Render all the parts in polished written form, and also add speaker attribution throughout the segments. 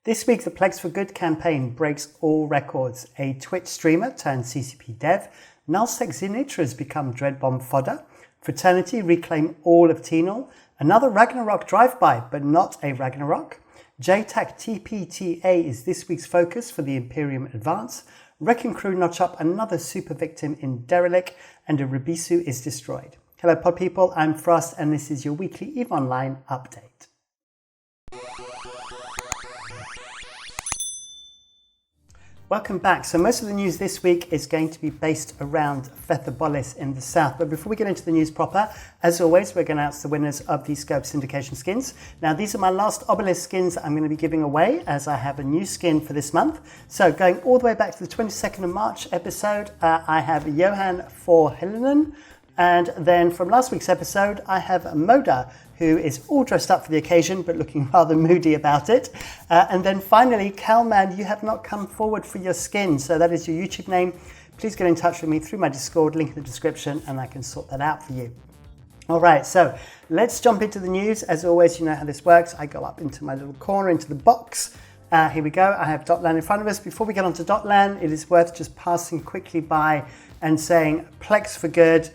Speaker 1: This week, the PLEXforGOOD campaign breaks all records. A Twitch streamer turned CCP Dev, Null-sec Zirnitras become dreadbomb fodder, Fraternity reclaim all of Tinol, another Ragnarok drive-by, but not a Ragnarok. J-TPTA is this week's focus for the Imperium advance. Rekking Crew notch up another super victim in Derelik, and a Rabisu is destroyed. Hello pod people, I'm Frost, and this is your weekly EVE Online update. Welcome back. So most of the news this week is going to be based around Feythabolis in the south. But before we get into the news proper, as always, we're going to announce the winners of the Scope Syndication skins. Now, these are my last Obelisk skins I'm going to be giving away, as I have a new skin for this month. So going all the way back to the 22nd of March episode, I have Johan for Helenen. And then from last week's episode, I have Moda, who is all dressed up for the occasion, but looking rather moody about it. And then finally, Calman, you have not come forward for your skin. So that is your YouTube name. Please get in touch with me through my Discord, link in the description, and I can sort that out for you. All right, so let's jump into the news. As always, you know how this works. I go up into my little corner, into the box. Here we go. I have Dotlan in front of us. Before we get on to Dotlan, it is worth just passing quickly by and saying PLEXforGOOD,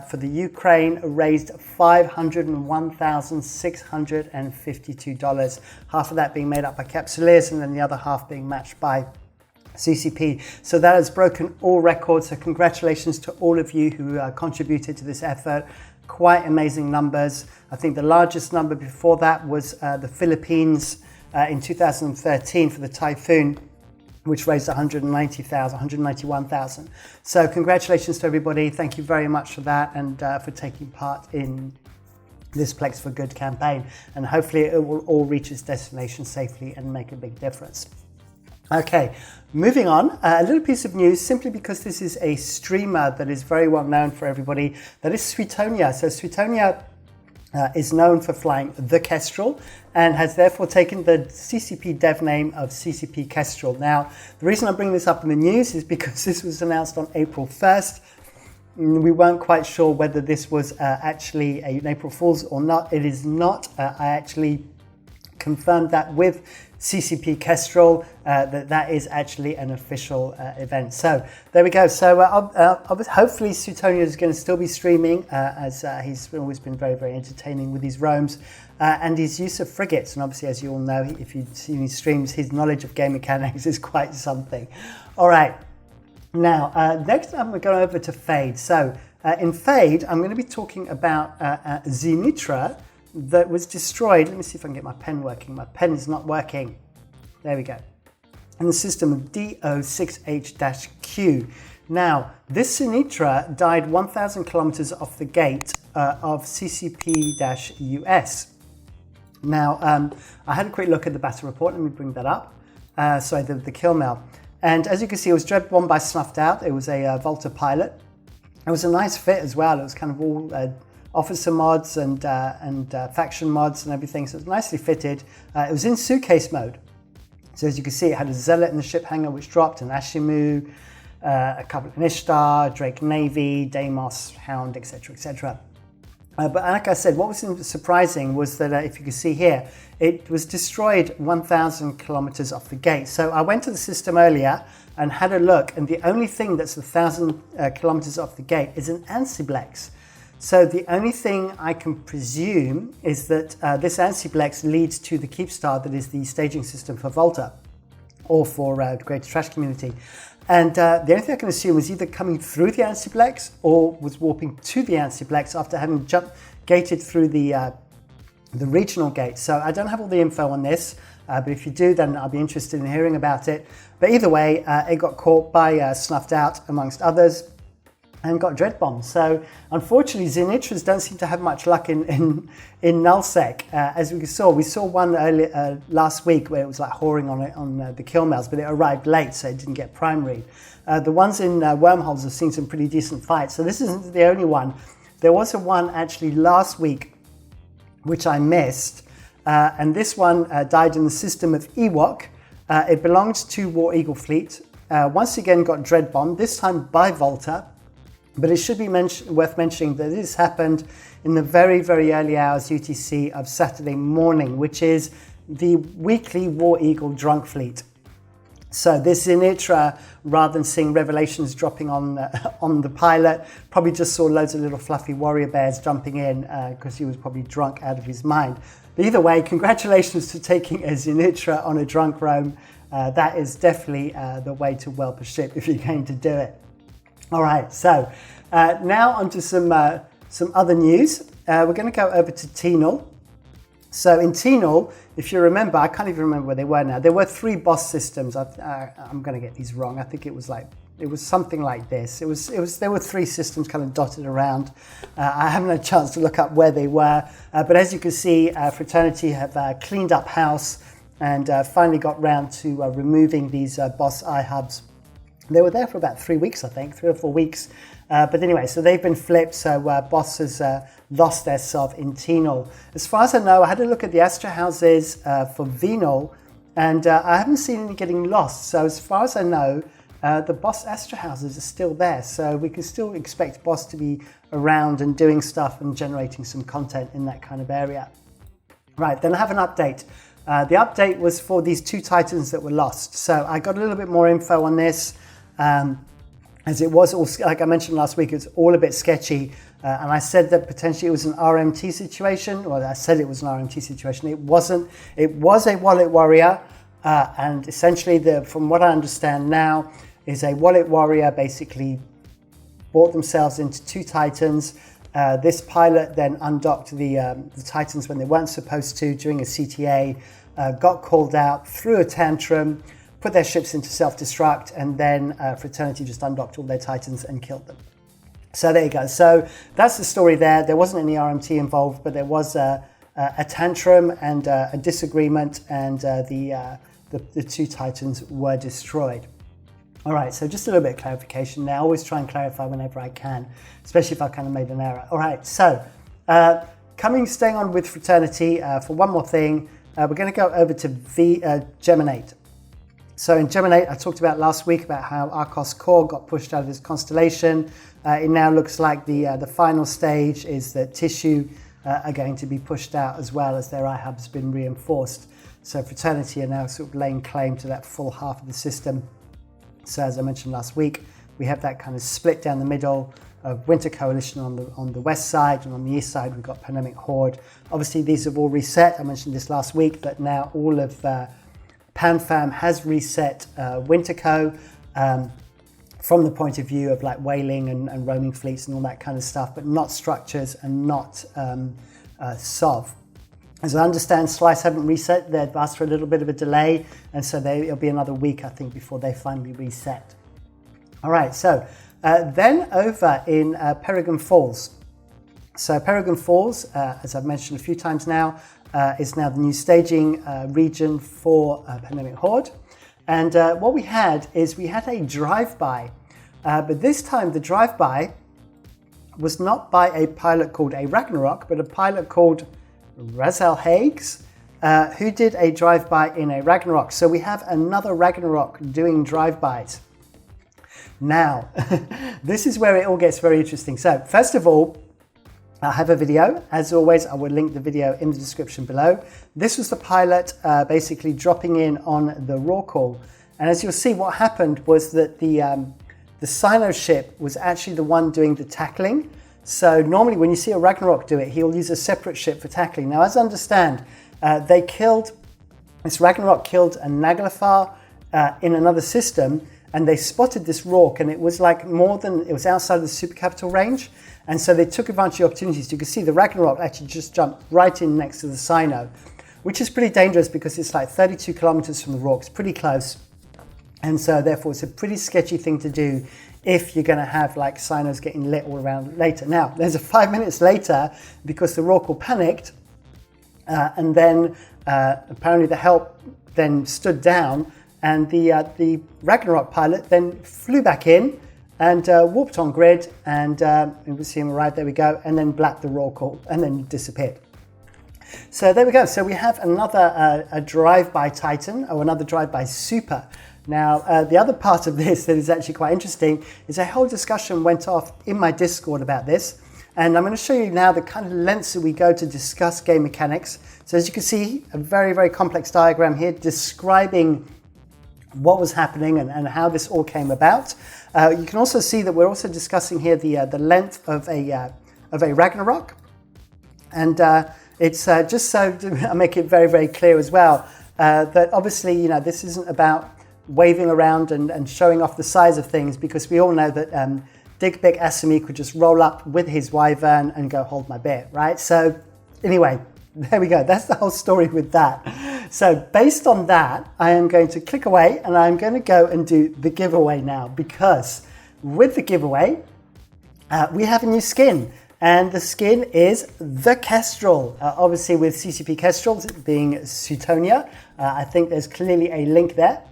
Speaker 1: for the Ukraine raised $501,652. Half of that being made up by Capsuleers and then the other half being matched by CCP. So that has broken all records. So congratulations to all of you who contributed to this effort. Quite amazing numbers. I think the largest number before that was the Philippines in 2013 for the typhoon, which raised 191,000. So congratulations to everybody. Thank you very much for that and for taking part in this PLEXforGOOD campaign. And hopefully it will all reach its destination safely and make a big difference. Okay, moving on, a little piece of news simply because this is a streamer that is very well known for everybody. That is Suitonia. So Suitonia is known for flying the Kestrel and has therefore taken the CCP Dev name of CCP Kestrel. Now, the reason I'm bringing this up in the news is because this was announced on April 1st. We weren't quite sure whether this was actually an April Fool's or not. It is not. I actually confirmed that with CCP Kestrel, that is actually an official event. So there we go. So hopefully Suitonia is going to still be streaming as he's always been very, very entertaining with his roams and his use of frigates. And obviously, as you all know, if you've seen his streams, his knowledge of game mechanics is quite something. All right. Now, next I'm going to go over to Fade. So in Fade, I'm going to be talking about Zirnitra that was destroyed. Let me see if I can get my pen working. My pen is not working. There we go. In the system of DO6H-Q. Now, this Zirnitra died 1,000 kilometers off the gate of CCP-US. Now, I had a quick look at the battle report. Let me bring that up. Sorry, the kill mail. And as you can see, it was dreadbomb by Snuffed Out. It was a Volta pilot. It was a nice fit as well. It was kind of all officer mods and faction mods and everything, so it was nicely fitted. It was in suitcase mode, so as you can see, it had a Zealot in the ship hangar which dropped, an Ashimu, a couple of Ishtar, Drake Navy, Deimos, Hound, etc., etc. But like I said, what was surprising was that if you can see here, it was destroyed 1,000 kilometers off the gate. So I went to the system earlier and had a look, and the only thing that's 1,000 kilometers off the gate is an Ansiblex. So the only thing I can presume is that this Ansiblex leads to the Keepstar, that is the staging system for Volta or for the Greater Trash Community. And the only thing I can assume was either coming through the Ansiblex or was warping to the Ansiblex after having gated through the regional gate. So I don't have all the info on this, but if you do, then I'll be interested in hearing about it. But either way, it got caught by Snuffed Out, amongst others, and got dreadbombed. So unfortunately, Zirnitras don't seem to have much luck in Null-sec. As we saw one earlier last week where it was like whoring on it on the kill mails, but it arrived late, so it didn't get primaried. The ones in Wormholes have seen some pretty decent fights. So this isn't the only one. There was a one actually last week which I missed, and this one died in the system of Ewok. It belonged to War Eagle Fleet. Once again got dreadbombed, this time by Volta. But it should be worth mentioning that this happened in the very, very early hours UTC of Saturday morning, which is the weekly War Eagle drunk fleet. So this Zirnitra, rather than seeing revelations dropping on the pilot, probably just saw loads of little fluffy warrior bears jumping in because he was probably drunk out of his mind. But either way, congratulations to taking a Zirnitra on a drunk roam. That is definitely the way to whelp a ship if you're going to do it. All right, so now onto some other news. We're going to go over to Tinol. So in Tinol, if you remember, I can't even remember where they were now. There were 3 boss systems. I'm going to get these wrong. I think it was something like this. There were 3 systems kind of dotted around. I haven't had a chance to look up where they were, but as you can see, Fraternity have cleaned up house and finally got round to removing these boss iHubs. They were there for about 3 weeks, I think, 3 or 4 weeks. But anyway, so they've been flipped, so boss has lost their sov in Tinol. As far as I know, I had a look at the Astra houses for Vinol, and I haven't seen any getting lost. So as far as I know, the boss Astra houses are still there. So we can still expect boss to be around and doing stuff and generating some content in that kind of area. Right, then I have an update. The update was for these 2 Titans that were lost. So I got a little bit more info on this. As it was, all, like I mentioned last week, it's all a bit sketchy. And I said that potentially it was an RMT situation. Well, I said it was an RMT situation. It wasn't. It was a wallet warrior. And essentially, from what I understand now, is a wallet warrior basically bought themselves into 2 Titans. This pilot then undocked the Titans when they weren't supposed to during a CTA, got called out, threw a tantrum, put their ships into self-destruct, and then Fraternity just undocked all their Titans and killed them. So there you go. So that's the story there. There wasn't any RMT involved, but there was a tantrum and a disagreement, and the 2 Titans were destroyed. All right, so just a little bit of clarification now. I always try and clarify whenever I can, especially if I kind of made an error. All right, so staying on with Fraternity for one more thing, we're going to go over to Geminate. So in Geminate, I talked about last week about how Arcos Core got pushed out of this constellation. It now looks like the final stage is that Tissue are going to be pushed out as well, as their iHub has been reinforced. So Fraternity are now sort of laying claim to that full half of the system. So as I mentioned last week, we have that kind of split down the middle of Winter Coalition on the west side, and on the east side we've got Pandemic Horde. Obviously these have all reset. I mentioned this last week, that now all of PanFam has reset Winterco from the point of view of like whaling and roaming fleets and all that kind of stuff, but not structures and not SOV. As I understand, Slice haven't reset. They've asked for a little bit of a delay, and so it'll be another week, I think, before they finally reset. All right, so then over in Peregrine Falls. So Peregrine Falls, as I've mentioned a few times now, is now the new staging region for Pandemic Horde. And what we had a drive-by, but this time the drive-by was not by a pilot called A Ragnarok, but a pilot called Razel Hagues, who did a drive-by in A Ragnarok. So we have another Ragnarok doing drive-bys. Now, this is where it all gets very interesting. So first of all, I have a video. As always, I will link the video in the description below. This was the pilot basically dropping in on the raw call. And as you'll see, what happened was that the Sino ship was actually the one doing the tackling. So normally when you see a Ragnarok do it, he'll use a separate ship for tackling. Now, as I understand, this Ragnarok killed a Naglfar in another system, and they spotted this Rorke, and it was like it was outside of the supercapital range. And so they took advantage of the opportunities. You can see the Ragnarok actually just jumped right in next to the Sino, which is pretty dangerous because it's like 32 kilometers from the Rorke. It's pretty close. And so therefore it's a pretty sketchy thing to do if you're going to have like Sinos getting lit all around later. Now, there's a 5 minutes later because the Rorke panicked, and then apparently the help then stood down, and the Ragnarok pilot then flew back in and warped on grid, and you can see him right there we go, and then blapped the Rorke and then disappeared. So there we go. So we have another a drive-by Titan, or another drive-by Super. Now, the other part of this that is actually quite interesting is a whole discussion went off in my Discord about this. And I'm going to show you now the kind of lengths that we go to discuss game mechanics. So as you can see, a very, very complex diagram here describing what was happening and how this all came about. You can also see that we're also discussing here the length of a Ragnarok. And it's just so to make it very, very clear as well, that obviously, this isn't about waving around and showing off the size of things, because we all know that Digbig Asami could just roll up with his wyvern and go hold my beer, right? So anyway, there we go. That's the whole story with that. So based on that, I am going to click away and I'm going to go and do the giveaway now, because with the giveaway, we have a new skin. And the skin is the Kestrel. Obviously with CCP Kestrels being Suetonia, I think there's clearly a link there.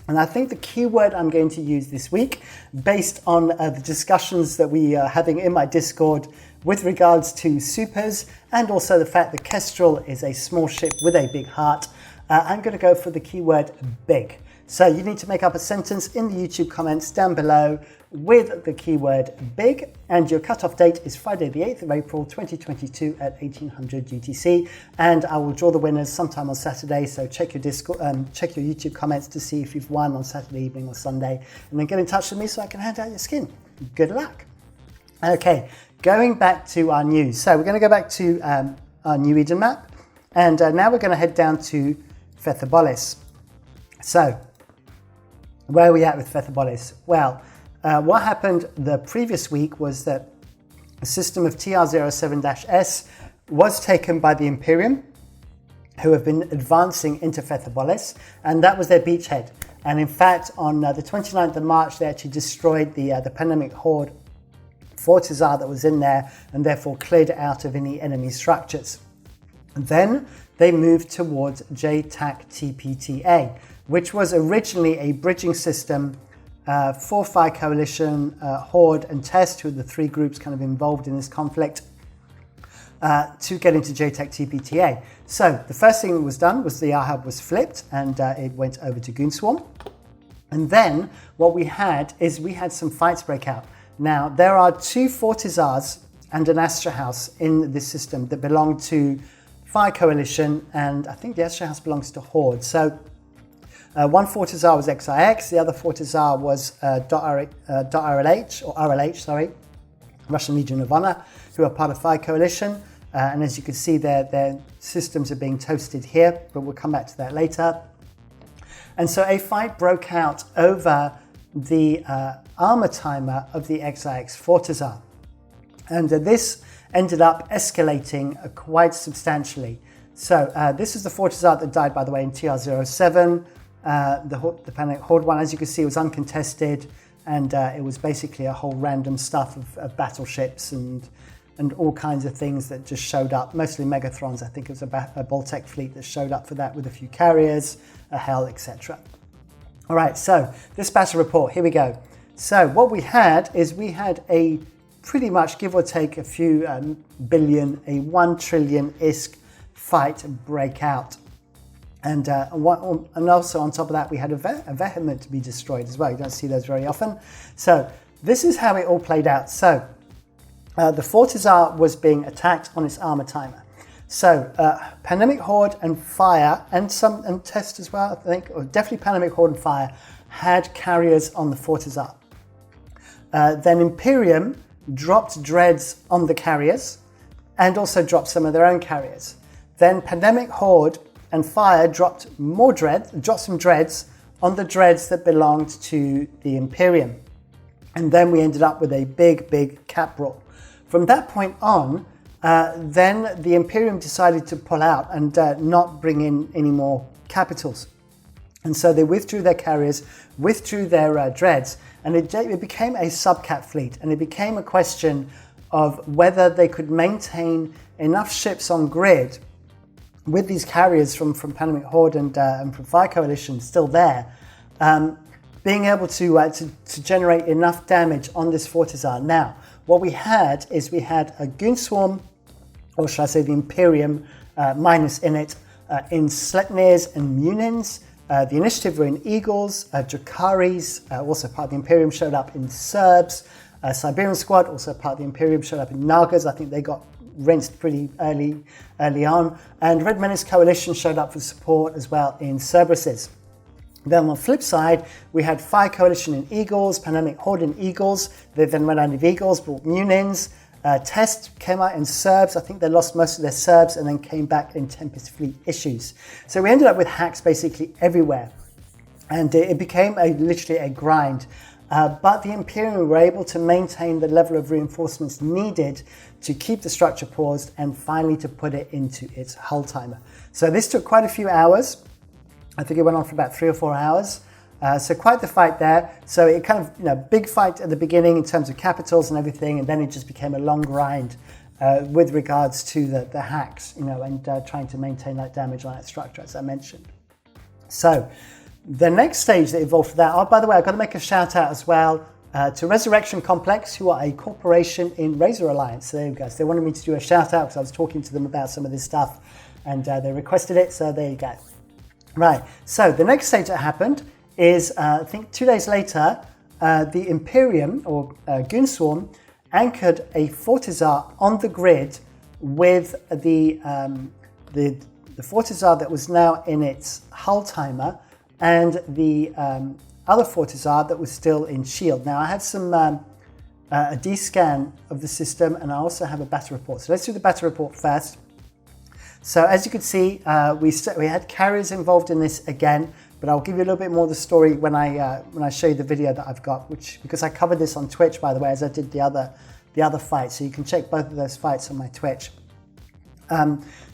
Speaker 1: And I think the keyword I'm going to use this week, based on the discussions that we are having in my Discord with regards to supers, and also the fact that Kestrel is a small ship with a big heart, I'm going to go for the keyword big. So you need to make up a sentence in the YouTube comments down below with the keyword big, and your cutoff date is Friday the 8th of April 2022 at 1800 UTC, and I will draw the winners sometime on Saturday. So check your Discord, check your YouTube comments to see if you've won on Saturday evening or Sunday, and then get in touch with me so I can hand out your skin. Good luck. Okay, going back to our news. So we're going to go back to our New Eden map, and now we're going to head down to Feythabolis. So where are we at with Feythabolis? Well, what happened the previous week was that the system of TR07-S was taken by the Imperium, who have been advancing into Feythabolis, and that was their beachhead. And in fact, on the 29th of March, they actually destroyed the Pandemic Horde Fortizar that was in there, and therefore cleared it out of any enemy structures. And then they moved towards J-TPTA, which was originally a bridging system for Fire Coalition, Horde, and Test, who are the three groups kind of involved in this conflict, to get into J-TPTA. So the first thing that was done was the R-Hub was flipped, and it went over to Goonswarm. And then what we had is we had some fights break out. Now, there are two Fortizars and an Astra House in this system that belong to Fire Coalition, and I think the Astra House belongs to Horde. So one Fortizar was XIX, the other Fortizar was .RLH, or RLH, sorry, Russian Legion of Honor, who are part of Fire Coalition. And as you can see, their systems are being toasted here, but we'll come back to that later. And so a fight broke out over the armor timer of the XIX Fortizar. And this ended up escalating quite substantially. So this is the Fortizar that died, by the way, in TR07. The Pandemic Horde one, as you can see, was uncontested, and it was basically a whole random stuff of battleships and all kinds of things that just showed up, mostly Megathrons. I think it was a Baltec fleet that showed up for that with a few carriers, a Hell, etc. All right, so this battle report, here we go. So what we had is we had a pretty much, give or take a few billion, a 1 trillion ISK fight break out. And also on top of that, we had a Vehement to be destroyed as well. You don't see those very often. So this is how it all played out. So the Fortizar was being attacked on its armor timer. So Pandemic Horde and Fire, and Test as well, I think, or definitely Pandemic Horde and Fire, had carriers on the Fortizar. Then Imperium dropped dreads on the carriers and also dropped some of their own carriers. Then Pandemic Horde and Fire dropped some dreads on the dreads that belonged to the Imperium. And then we ended up with a big cap brawl. From that point on, then the Imperium decided to pull out and not bring in any more capitals. And so they withdrew their carriers, withdrew their dreads, and it became a subcat fleet. And it became a question of whether they could maintain enough ships on grid with these carriers from Pandemic Horde and from Fire Coalition still there, being able to generate enough damage on this Fortizar. Now, what we had is we had a Goonswarm, or should I say the Imperium, minus in it, in Sleipnirs and Munins. The Initiative were in Eagles, Drakaris, also part of the Imperium showed up in Serbs, Siberian Squad, also part of the Imperium, showed up in Nagas. I think they got rinsed pretty early on. And Red Menace Coalition showed up for support as well in Cerberuses. Then on the flip side, we had Fire Coalition in Eagles, Pandemic Horde in Eagles. They then went out of Eagles, brought Munins. Test came out in Serbs. I think they lost most of their Serbs and then came back in Tempest Fleet issues. So we ended up with hacks basically everywhere. And it became literally a grind. But the Imperium were able to maintain the level of reinforcements needed to keep the structure paused and finally to put it into its hull timer. So this took quite a few hours. I think it went on for about 3 or 4 hours. So quite the fight there. So it kind of, big fight at the beginning in terms of capitals and everything, and then it just became a long grind with regards to the hacks, and trying to maintain that damage on that structure, as I mentioned. So the next stage that evolved for that, oh, by the way, I've got to make a shout out as well to Resurrection Complex, who are a corporation in Razor Alliance. So there you go. So they wanted me to do a shout out because I was talking to them about some of this stuff, and they requested it. So there you go. Right. So the next stage that happened is, I think 2 days later, the Imperium, or Goonswarm, anchored a Fortizar on the grid with the Fortizar that was now in its hull timer and the other Fortizar that was still in shield. Now I had some a D-scan of the system, and I also have a battle report. So let's do the battle report first. So as you can see, we had carriers involved in this again, but I'll give you a little bit more of the story when I show you the video that I've got, because I covered this on Twitch, by the way, as I did the other fight. So you can check both of those fights on my Twitch.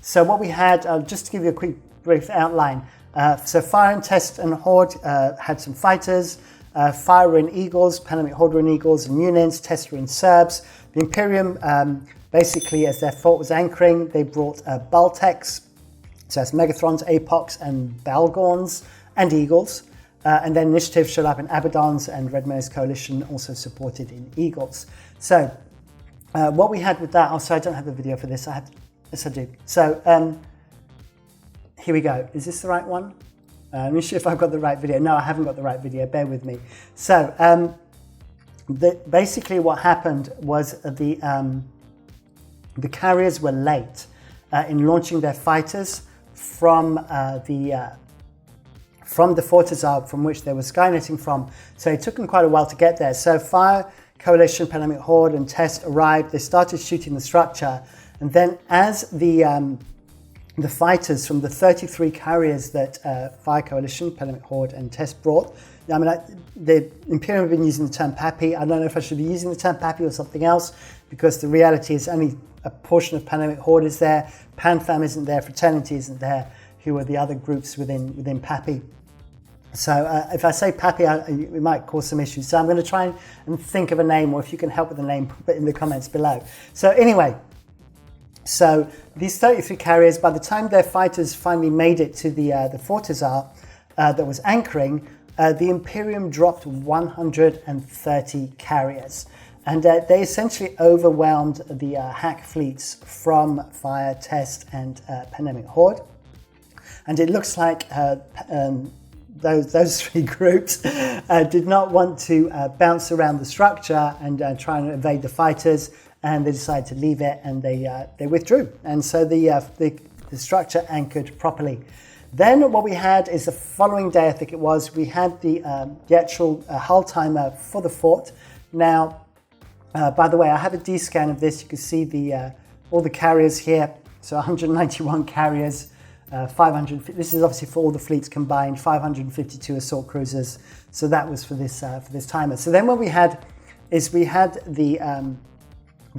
Speaker 1: So what we had, just to give you a quick brief outline. So Fire and Test and Horde had some fighters. Fire were in Eagles, Pandemic Horde were in Eagles, and Munins, Test were in Serbs. The Imperium, basically, as their fort was anchoring, they brought Baltecs, so that's Megathrons, Apocs, and Balgorns, and Eagles. And then Initiative showed up in Abaddons, and Red Menace Coalition also supported in Eagles. So what we had with that, I don't have a video for this. Yes, I do. So here we go. Is this the right one? Let me see if I've got the right video. No, I haven't got the right video. Bear with me. So basically what happened was the carriers were late in launching their fighters from the Fortizar from which they were skynetting from. So it took them quite a while to get there. So Fire Coalition, Pandemic Horde, and Test arrived. They started shooting the structure, and then as the fighters from the 33 carriers that Fire Coalition, Pandemic Horde, and Test brought. I mean, the Imperium have been using the term Pappy. I don't know if I should be using the term Pappy or something else, because the reality is only a portion of Pandemic Horde is there. PanFam isn't there. Fraternity isn't there, who are the other groups within Pappy. So if I say Pappy, it might cause some issues. So I'm going to try and think of a name, or if you can help with the name, put it in the comments below. So anyway, so these 33 carriers, by the time their fighters finally made it to the Fortizar that was anchoring, the Imperium dropped 130 carriers. And they essentially overwhelmed the hack fleets from Fire, Test, and Pandemic Horde. And it looks like those three groups did not want to bounce around the structure and try and evade the fighters, and they decided to leave it, and they withdrew. And so the structure anchored properly. Then what we had is the following day, I think it was, we had the actual hull timer for the fort. Now, by the way, I have a D-scan of this. You can see all the carriers here. So 191 carriers, 500. This is obviously for all the fleets combined. 552 assault cruisers. So that was for this timer. So then what we had is the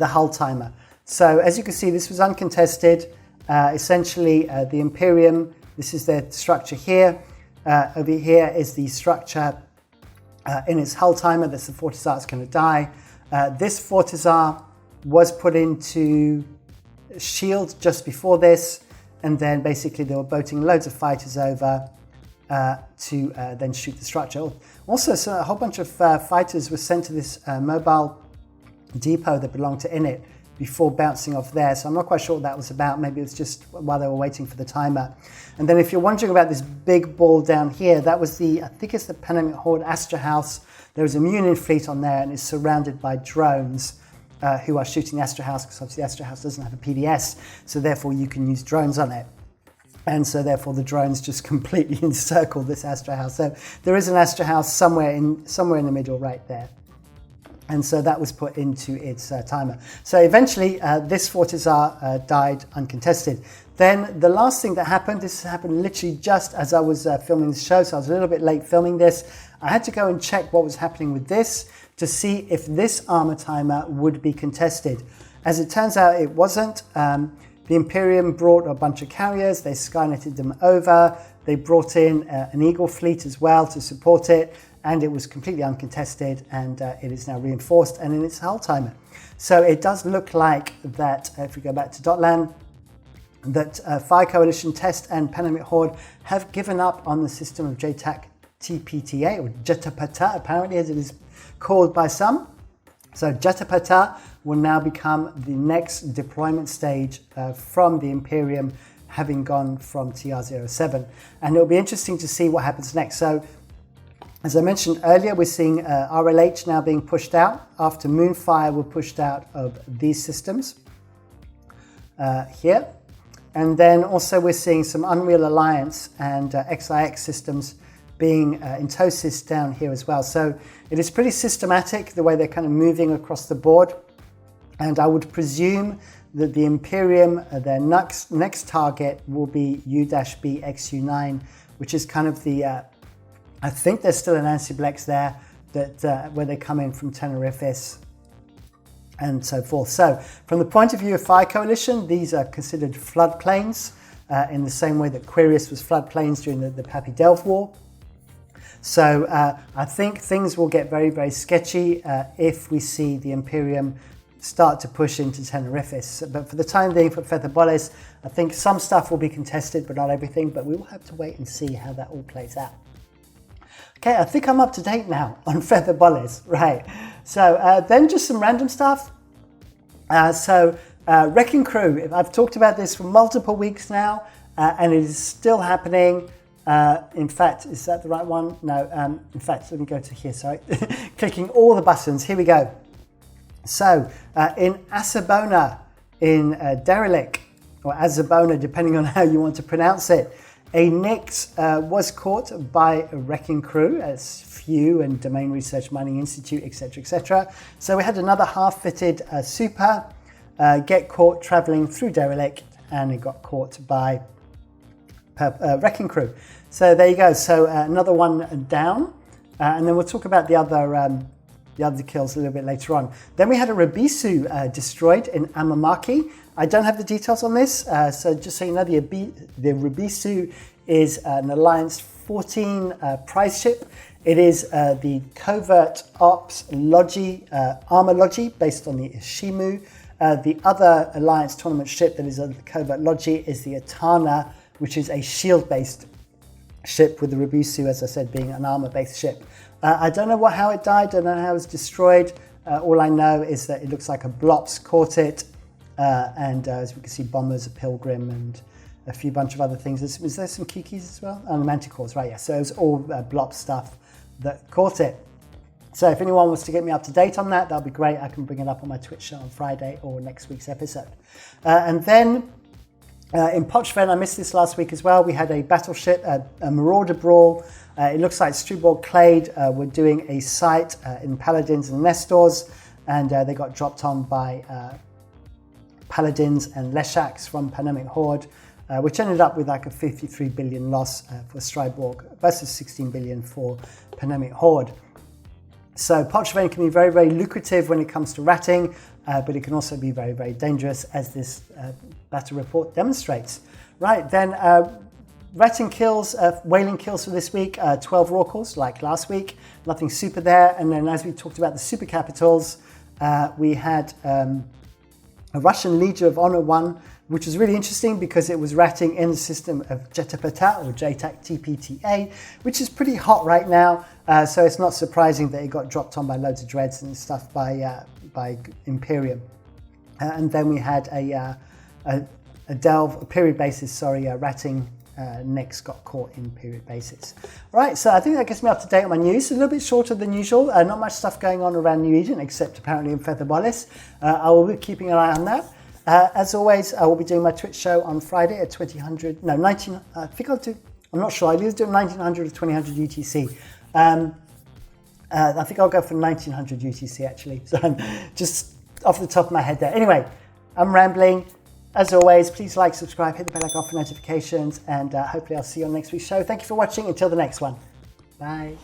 Speaker 1: hull timer. So as you can see, this was uncontested. Essentially, the Imperium. This is their structure here. Over here is the structure in its hull timer. That's the Fortizar that's going to die. This Fortizar was put into shield just before this, and then basically they were boating loads of fighters over to then shoot the structure. Also, so a whole bunch of fighters were sent to this mobile depot that belonged to Init before bouncing off there. So I'm not quite sure what that was about. Maybe it was just while they were waiting for the timer. And then if you're wondering about this big ball down here, that was I think it's the Pandemic Horde Astra House there was a Munich fleet on there, and it's surrounded by drones who are shooting the Astra House, because obviously the Astra House doesn't have a PDS, so therefore you can use drones on it. And so therefore the drones just completely encircle this Astra House. So there is an Astra House somewhere in the middle right there. And so that was put into its timer. So eventually this Fortizar died uncontested. Then the last thing that happened, this happened literally just as I was filming the show, so I was a little bit late filming this. I had to go and check what was happening with this to see if this armor timer would be contested. As it turns out, it wasn't. The Imperium brought a bunch of carriers, they Skynetted them over, they brought in an Eagle fleet as well to support it, and it was completely uncontested, and it is now reinforced and in its hull timer. So it does look like that, if we go back to Dotlan, that Fire Coalition Test and Pandemic Horde have given up on the system of J-TPTA, or J-TPTA apparently, as it is called by some. So J-TPTA will now become the next deployment stage from the Imperium, having gone from TR07. And it'll be interesting to see what happens next. So as I mentioned earlier, we're seeing RLH now being pushed out after Moonfire were pushed out of these systems here. And then also we're seeing some Unreal Alliance and XIX systems being in TOSIS down here as well. So it is pretty systematic the way they're kind of moving across the board. And I would presume that the Imperium, their next target will be U-B XU9, which is kind of the, I think there's still an Anti-Plex there, that where they come in from Tenerife and so forth. So from the point of view of Fire Coalition, these are considered floodplains in the same way that Quirius was floodplains during the Pappy Delve War. So I think things will get very, very sketchy if we see the Imperium start to push into Tenerife. But for the time being, for Feythabolis, I think some stuff will be contested, but not everything. But we will have to wait and see how that all plays out. Okay, I think I'm up to date now on Feythabolis, right? So then just some random stuff. Rekking Crew, I've talked about this for multiple weeks now, and it is still happening. In fact, is that the right one? No, in fact, let me go to here, sorry. Clicking all the buttons, here we go. So, in Asabona, in Derelik, or Azabona, depending on how you want to pronounce it, a Nix was caught by a Rekking Crew, as FEW and Domain Research Mining Institute, etc., etc. So we had another half-fitted Super get caught traveling through Derelik, and it got caught by Rekking Crew. So there you go. So another one down, and then we'll talk about the other kills a little bit later on. Then we had a Rabisu destroyed in Amamaki. I don't have the details on this, so just so you know, the Rabisu is an Alliance 14 prize ship. It is the Covert Ops Logi, Armor Logi, based on the Ishimu. The other Alliance tournament ship that is on the Covert Logi is the Atana, which is a shield-based ship, with the Rabisu, as I said, being an armor-based ship. I don't know how it died, I don't know how it was destroyed. All I know is that it looks like a Blops caught it, and as we can see, bombers, a Pilgrim, and a bunch of other things. Was there some Kikis as well? And the Manticores, right, yeah. So it was all Blops stuff that caught it. So if anyone wants to get me up to date on that, that'll be great. I can bring it up on my Twitch show on Friday or next week's episode. And then in Pochven, I missed this last week as well, we had a battleship, a Marauder Brawl. It looks like Struborg Clade were doing a site in Paladins and Nestors, and they got dropped on by Paladins and Leshaks from Pandemic Horde, which ended up with like a 53 billion loss for Struborg versus 16 billion for Pandemic Horde. So Pochven can be very, very lucrative when it comes to ratting, but it can also be very, very dangerous, as this battle report demonstrates. Right, then ratting kills, whaling kills for this week, 12 raw calls like last week, nothing super there. And then as we talked about the super capitals, we had a Russian Legion of Honor 1, which was really interesting because it was ratting in the system of J-TPTA or J-TPTA, which is pretty hot right now. So it's not surprising that it got dropped on by loads of dreads and stuff by Imperium. And then we had a delve, a period basis, ratting next got caught in period basis. All right, so I think that gets me up to date on my news. A little bit shorter than usual. Not much stuff going on around New Eden, except apparently in Feythabolis. I will be keeping an eye on that. As always, I will be doing my Twitch show on Friday at 1900. I think I'll do. I'm not sure. I'll either do 1900 or 2000 UTC. I think I'll go for 1900 UTC actually. So I'm just off the top of my head there. Anyway, I'm rambling. As always, please like, subscribe, hit the bell icon for notifications, and hopefully I'll see you on next week's show. Thank you for watching. Until the next one. Bye.